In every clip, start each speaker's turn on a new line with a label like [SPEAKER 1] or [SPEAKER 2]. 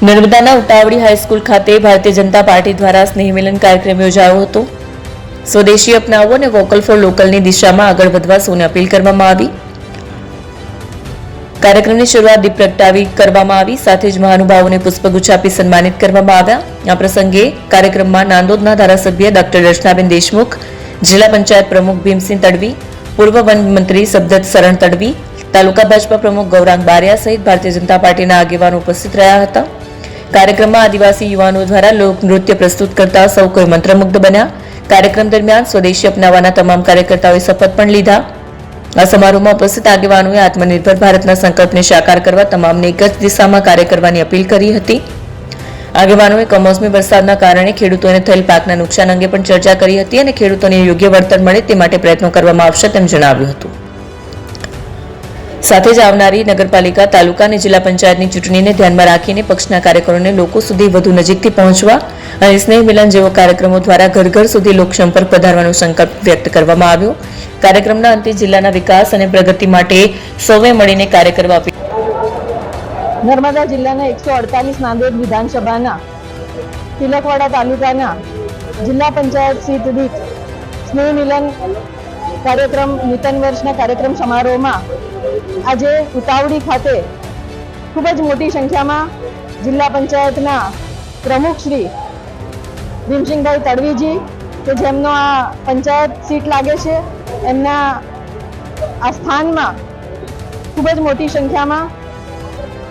[SPEAKER 1] નર્મદાના ઉતાવળી હાઈસ્કૂલ ખાતે ભારતીય જનતા પાર્ટી દ્વારા સ્નેહ મિલન કાર્યક્રમ યોજાયો હતો। સ્વદેશી અપનાવો અને વોકલ ફોર લોકલની દિશામાં આગળ વધવા સૌને અપીલ કરવામાં આવી। કાર્યક્રમની શરૂઆત દીપ પ્રગટાવી કરવામાં આવી, સાથે જ મહાનુભાવોને પુષ્પગુચ્છ આપી સન્માનિત કરવામાં આવ્યા। આ પ્રસંગે કાર્યક્રમમાં નાંદોદના ધારાસભ્ય ડોક્ટર રચનાબેન દેશમુખ, જિલ્લા પંચાયત પ્રમુખ ભીમસિંહ તડવી, પૂર્વ વન મંત્રી સબદત શરણ તડવી, તાલુકા ભાજપા પ્રમુખ ગૌરાંગ બારિયા સહિત ભારતીય જનતા પાર્ટીના આગેવાનો ઉપસ્થિત રહ્યા હતા। કાર્યક્રમમાં આદિવાસી યુવાનો દ્વારા લોક નૃત્ય પ્રસ્તુત કરતા સૌ કોઈ મંત્રમુગ્ધ બન્યા। કાર્યક્રમ દરમિયાન સ્વદેશી અપનાવવાના તમામ કાર્યકર્તાઓએ શપથ પણ લીધા। આ સમારોહમાં ઉપસ્થિત આગેવાનોએ આત્મનિર્ભર ભારતના સંકલ્પને સાકાર કરવા તમામને એક જ દિશામાં કાર્ય કરવાની અપીલ કરી હતી। આગેવાનોએ કમોસમી વરસાદના કારણે ખેડૂતોને થયેલ પાકના નુકસાન અંગે પણ ચર્ચા કરી હતી અને ખેડૂતોને યોગ્ય વળતર મળે તે માટે પ્રયત્નો કરવામાં આવશે તેમ જણાવ્યું હતું। સાથે જ આવનારી નગરપાલિકા, તાલુકા અને જિલ્લા પંચાયતની ચૂંટણીને ધ્યાનમાં રાખીને પક્ષના કાર્યકરોને લોકો સુધી વધુ નજીકથી પહોંચવા અને સ્નેહ મિલન જેવો કાર્યક્રમો દ્વારા ઘર ઘર સુધી લોકસંપર્ક વધારવાનો સંકલ્પ વ્યક્ત કરવામાં આવ્યો। કાર્યક્રમના અંતે જિલ્લાના વિકાસ અને પ્રગતિ માટે સૌએ મળીને કાર્ય કરવા અપીલ।
[SPEAKER 2] નર્મદા જિલ્લાના 148 નાંદોદ વિધાનસભાના તિલકવાડા તાલુકાના જિલ્લા પંચાયત સીટ દીઠ સ્નેહ મિલન કાર્યક્રમ નૂતન વર્ષના કાર્યક્રમ સમારોહમાં આજે ઉતાવળી ખાતે ખૂબ જ મોટી સંખ્યામાં જિલ્લા પંચાયતના પ્રમુખ શ્રી ભીમસિંહભાઈ તડવીજી, કે જેમનો આ પંચાયત સીટ લાગે છે, એમના આ સ્થાનમાં ખૂબ જ મોટી સંખ્યામાં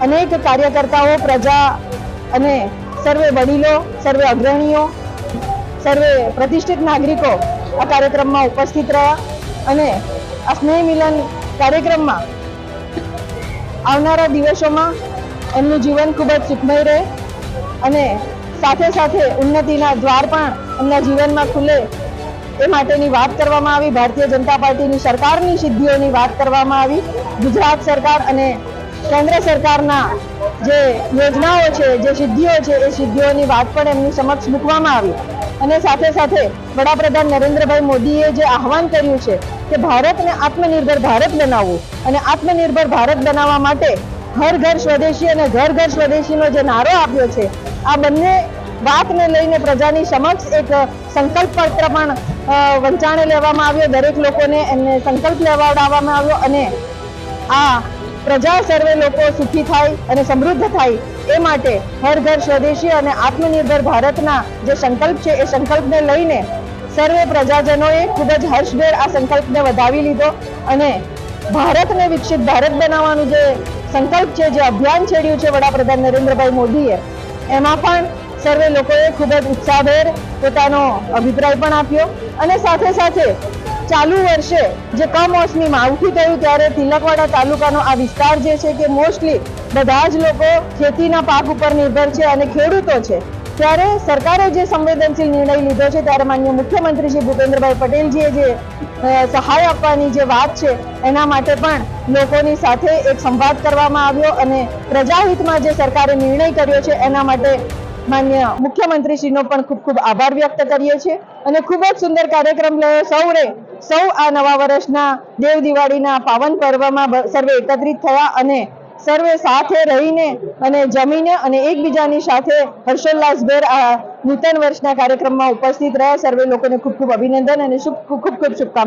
[SPEAKER 2] અનેક કાર્યકર્તાઓ, પ્રજા અને સર્વે વડીલો, સર્વે અગ્રણીઓ, સર્વે પ્રતિષ્ઠિત નાગરિકો આ કાર્યક્રમમાં ઉપસ્થિત રહ્યા અને આ સ્નેહ મિલન કાર્યક્રમમાં આવનારા દિવસોમાં એમનું જીવન ખૂબ જ સુખમય રહે અને સાથે સાથે ઉન્નતિના દ્વાર પણ એમના જીવનમાં ખુલે એ માટેની વાત કરવામાં આવી। ભારતીય જનતા પાર્ટીની સરકારની સિદ્ધિઓની વાત કરવામાં આવી। ગુજરાત સરકાર અને કેન્દ્ર સરકારના જે યોજનાઓ છે, જે સિદ્ધિઓ છે, એ સિદ્ધિઓની વાત પણ એમની સમક્ષ મૂકવામાં આવી અને સાથે સાથે વડાપ્રધાન નરેન્દ્રભાઈ મોદીએ જે આહવાન કર્યું છે કે ભારતને આત્મનિર્ભર ભારત બનાવવું અને આત્મનિર્ભર ભારત બનાવવા માટે હર ઘર સ્વદેશી અને ઘર ઘર સ્વદેશીનો જે નારો આપ્યો છે, આ બંને વાતને લઈને પ્રજાની સમક્ષ એક સંકલ્પ પત્ર પણ વંચાણે લેવામાં આવ્યો। દરેક લોકોને એમને સંકલ્પ લેવડાવવામાં આવ્યો અને આ પ્રજા સર્વે લોકો સુખી થાય અને સમૃદ્ધ થાય એ માટે હર ઘર સ્વદેશી અને આત્મનિર્ભર ભારતના જે સંકલ્પ છે એ સંકલ્પને લઈને સર્વે પ્રજાજનોએ ખૂબ જ હર્ષભેર આ સંકલ્પને વધાવી લીધો અને ભારતને વિકસિત ભારત બનાવવાનું જે સંકલ્પ છે, જે અભિયાન છેડ્યું છે વડાપ્રધાન નરેન્દ્રભાઈ મોદીએ, એમાં પણ સર્વે લોકોએ ખૂબ જ ઉત્સાહભેર પોતાનો અભિપ્રાય પણ આપ્યો અને સાથે સાથે ચાલુ વર્ષે જે કમોસમી માવઠું થયું ત્યારે તિલકવાડા તાલુકાનો આ વિસ્તાર જે છે કે મોસ્ટલી બધા જ લોકો ખેતીના પાક ઉપર નિર્ભર છે અને ખેડૂતો છે, ત્યારે સરકારે જે સંવેદનશીલ નિર્ણય લીધો છે ત્યારે માનનીય મુખ્યમંત્રી શ્રી ભૂપેન્દ્રભાઈ પટેલજીએ જે સહાય આપવાની જે વાત છે એના માટે પણ લોકોની સાથે એક સંવાદ કરવામાં આવ્યો અને પ્રજાહિતમાં જે સરકારે નિર્ણય કર્યો છે એના માટે માન્ય મુખ્યમંત્રીશ્રીનો પણ ખૂબ ખૂબ આભાર વ્યક્ત કરીએ છીએ અને ખૂબ જ સુંદર કાર્યક્રમ સૌ આ નવા વર્ષના દેવ દિવાળીના પાવન પર્વમાં સર્વે એકત્રિત થયા અને સર્વે સાથે રહીને અને જમીને અને એકબીજાની સાથે હર્ષોલ્લાસભેર આ નૂતન વર્ષના કાર્યક્રમમાં ઉપસ્થિત રહ્યા। સર્વે લોકોને ખૂબ ખૂબ અભિનંદન અને ખૂબ ખૂબ શુભકામનાઓ।